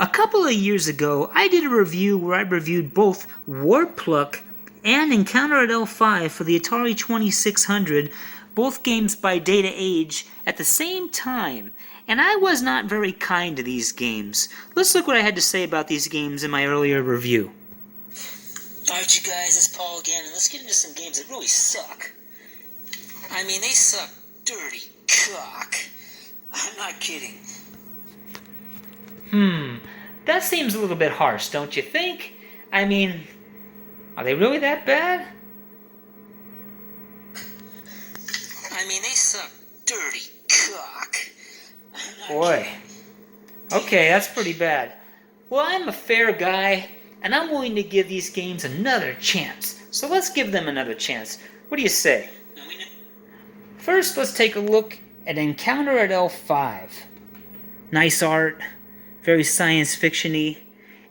A couple of years ago, I did a review where I reviewed both WORPLOCK and Encounter at L5 for the Atari 2600, both games by Data Age, at the same time, and I was not very kind to these games. Let's look what I had to say about these games in my earlier review. Alright you guys, it's Paul again, and let's get into some games that really suck. I mean, they suck dirty cock. I'm not kidding. That seems a little bit harsh, don't you think? I mean, are they really that bad? I mean, they suck dirty cock. Boy. Okay, that's pretty bad. Well, I'm a fair guy, and I'm willing to give these games another chance. So let's give them another chance. What do you say? First, let's take a look at Encounter at L5. Nice art, very science fiction-y.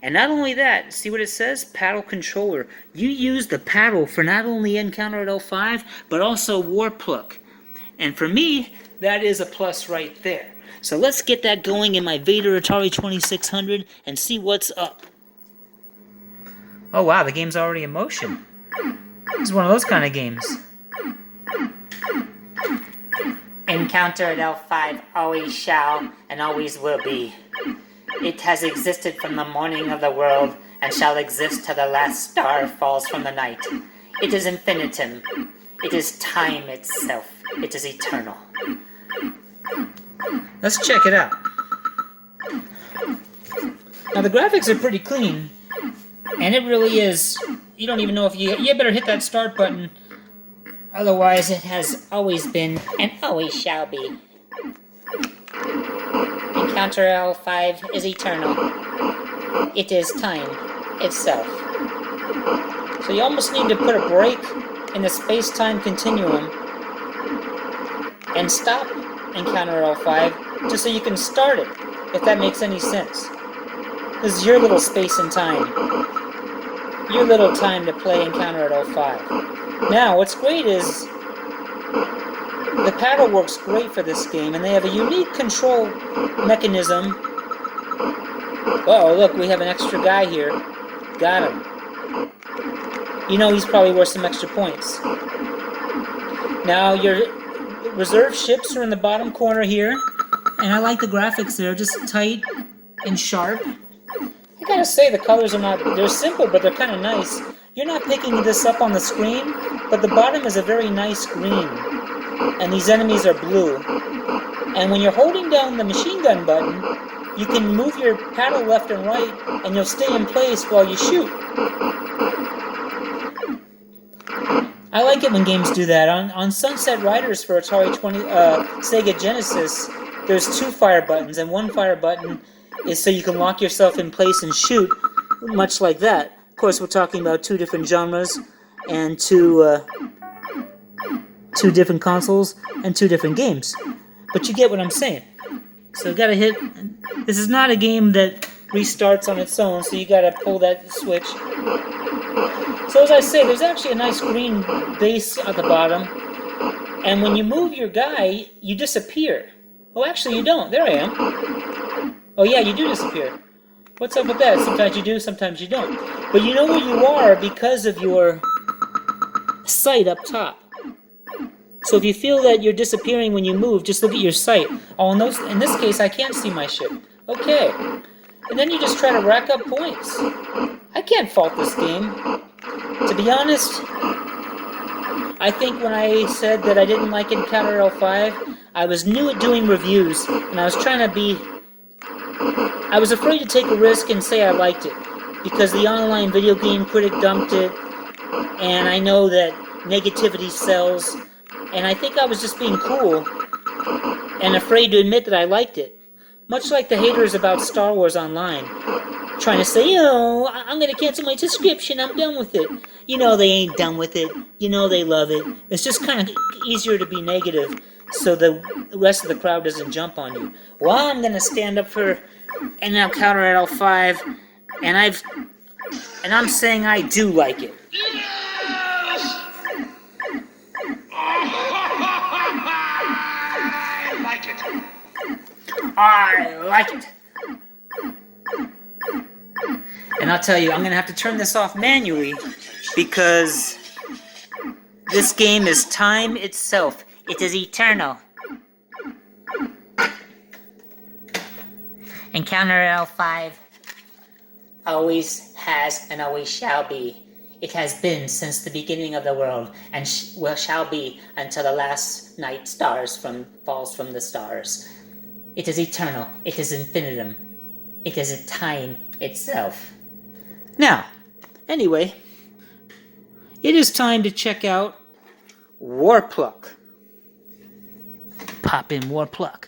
And not only that, see what it says? Paddle controller. You use the paddle for not only Encounter at L5, but also WORPLOCK. And for me, that is a plus right there. So let's get that going in my Vader Atari 2600 and see what's up. Oh wow, the game's already in motion. This is one of those kind of games. Encounter at L5 always shall and always will be. It has existed from the morning of the world and shall exist till the last star falls from the night. It is infinitum. It is time itself. It is eternal. Let's check it out. Now the graphics are pretty clean, and it really is. You don't even know if you better hit that start button. Otherwise, it has always been And always shall be. Encounter L5 is eternal. It is time itself. So you almost need to put a break in the space-time continuum and stop Encounter L5 just so you can start it, if that makes any sense. This is your little space and time. Your little time to play Encounter at L5. Now, what's great is the paddle works great for this game, and they have a unique control mechanism. Uh-oh, look, we have an extra guy here. Got him. You know he's probably worth some extra points. Now, your reserve ships are in the bottom corner here, and I like the graphics there, just tight and sharp. I gotta say, the colors are not, they're simple, but they're kind of nice. You're not picking this up on the screen, but the bottom is a very nice green, and these enemies are blue. And when you're holding down the machine gun button, you can move your paddle left and right, and you'll stay in place while you shoot. I like it when games do that. On Sunset Riders for Atari Sega Genesis, there's two fire buttons, and one fire button is so you can lock yourself in place and shoot, much like that. Of course, we're talking about two different genres and two different consoles and two different games. But you get what I'm saying. So you gotta hit. This is not a game that restarts on its own, so you gotta pull that switch. So as I say, there's actually a nice green base at the bottom, and when you move your guy, you disappear. Oh, actually you don't. There I am. Oh yeah, you do disappear. What's up with that? Sometimes you do, sometimes you don't. But you know where you are because of your sight up top. So if you feel that you're disappearing when you move, just look at your sight. Oh, in this case, I can't see my ship. Okay. And then you just try to rack up points. I can't fault this game. To be honest, I think when I said that I didn't like Encounter L5, I was new at doing reviews, and I was trying to be... I was afraid to take a risk and say I liked it, because the online video game critic dumped it, and I know that negativity sells, and I think I was just being cool and afraid to admit that I liked it. Much like the haters about Star Wars Online, trying to say, oh, I'm going to cancel my subscription, I'm done with it. You know they ain't done with it, you know they love it. It's just kind of easier to be negative so the rest of the crowd doesn't jump on you. Well, I'm going to stand up for Encounter at L5, and I'm saying I do like it. I like it. I like it. And I'll tell you, I'm going to have to turn this off manually because this game is time itself. It is eternal. Encounter L5 always has and always shall be. It has been since the beginning of the world and shall be until the last night falls from the stars. It is eternal. It is infinitum. It is time itself. Now, anyway, it is time to check out WORPLOCK. Pop in WORPLOCK.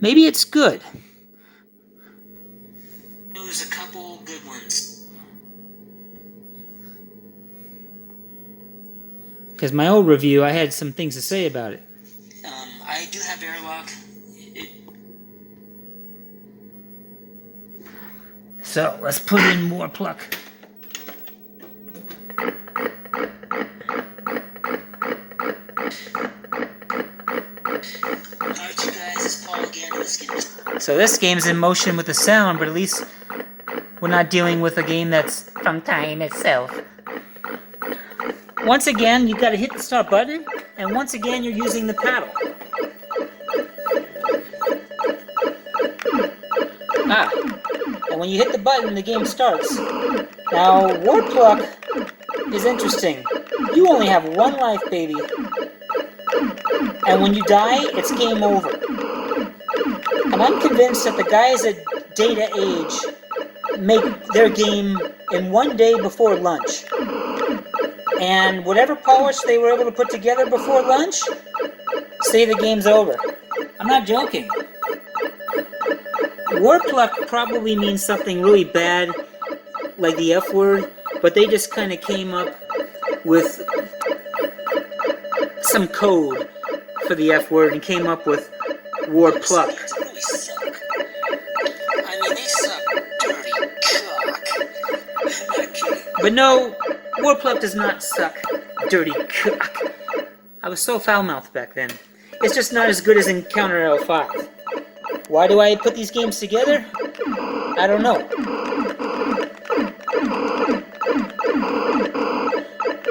Maybe it's good. There's a couple good ones. Because my old review, I had some things to say about it. I do have airlock. So, let's put in WORPLOCK. Alright, you guys, it's Paul again. Let's get So this game's in motion with the sound, but at least we're not dealing with a game that's From time itself. Once again, you gotta hit the start button, and once again, you're using the paddle. And when you hit the button, the game starts. Now, WORPLOCK is interesting. You only have one life, baby. And when you die, it's game over. And I'm convinced that the guys at Data Age make their game in one day before lunch. And whatever polish they were able to put together before lunch, say the game's over. I'm not joking. WORPLOCK probably means something really bad, like the F word, but they just kind of came up with some code for the F word and came up with WORPLOCK. They really suck. I mean, they suck dirty cock. I'm not kidding. But no, WORPLOCK does not suck dirty cock. I was so foul-mouthed back then. It's just not as good as Encounter L5. Why do I put these games together? I don't know.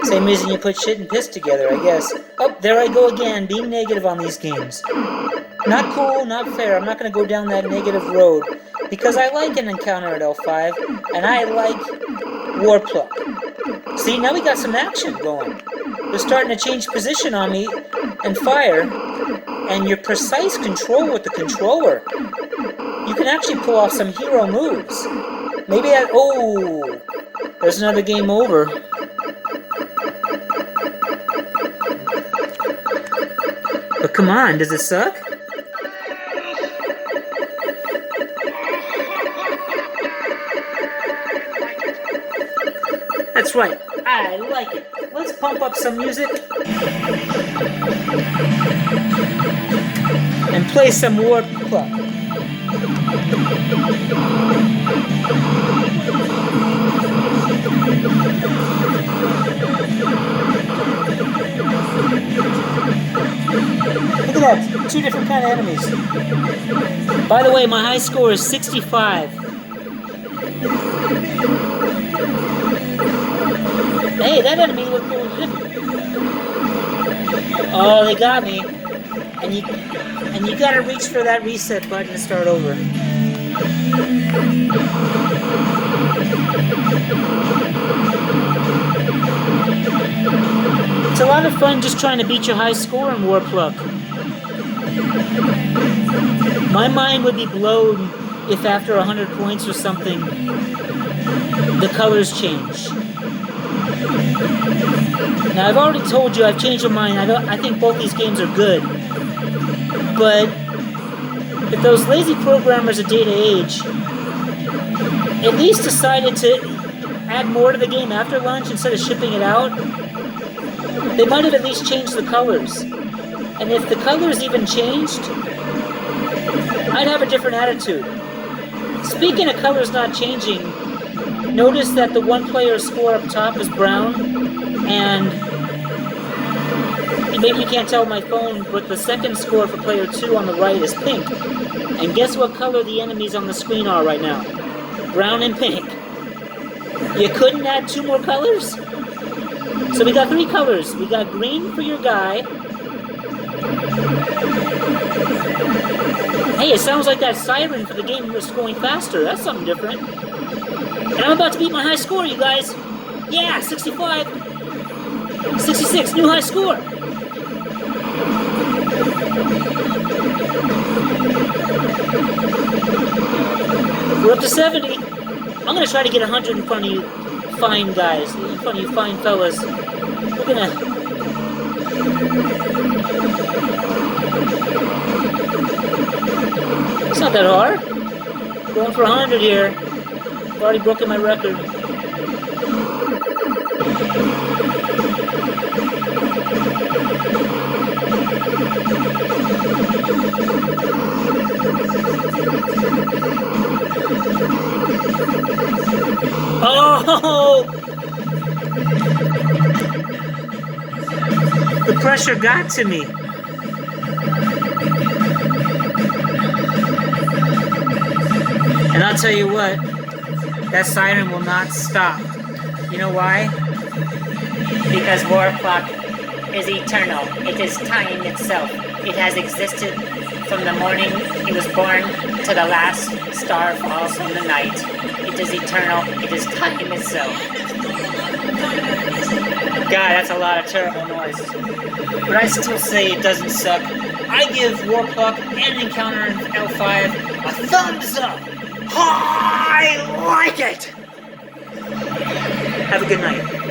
Same reason you put shit and piss together, I guess. Oh, there I go again, being negative on these games. Not cool, not fair. I'm not going to go down that negative road. Because I like an Encounter at L5, and I like WORPLOCK. See, now we got some action going. They're starting to change position on me and fire, and your precise control with the controller. You can actually pull off some hero moves. Maybe that... Oh! There's another game over. But come on, does it suck? That's right, I like it. Let's pump up some music and play some WORPLOCK. Look at that, two different kind of enemies. By the way, my high score is 65. Hey, that enemy looked a little different. Oh, they got me. And you gotta reach for that reset button to start over. It's a lot of fun just trying to beat your high score in WORPLOCK. My mind would be blown if after 100 points or something, the colors change. Now, I've already told you I've changed my mind. I think both these games are good. But if those lazy programmers at Data Age at least decided to add more to the game after lunch instead of shipping it out, they might have at least changed the colors. And if the colors even changed, I'd have a different attitude. Speaking of colors not changing, notice that the one player score up top is brown, and maybe you can't tell my phone, but the second score for player 2 on the right is pink. And guess what color the enemies on the screen are right now? Brown and pink. You couldn't add 2 more colors? So we got 3 colors. We got green for your guy. Hey, it sounds like that siren for the game was going faster. That's something different. And I'm about to beat my high score, you guys. Yeah, 65. 66, new high score. We're up to 70. I'm gonna try to get 100 in front of you fine guys, in front of you fine fellas. We're gonna... It's not that hard. Going for 100 here. I've already broken my record. Oh! The pressure got to me. And I'll tell you what, that siren will not stop. You know why? Because WORPLOCK is eternal. It is time itself. It has existed from the morning it was born to the last star falls from the night. It is eternal. It is time itself. God, that's a lot of terrible noise. But I still say it doesn't suck. I give WORPLOCK and Encounter in L5 a thumbs up. I like it! Have a good night.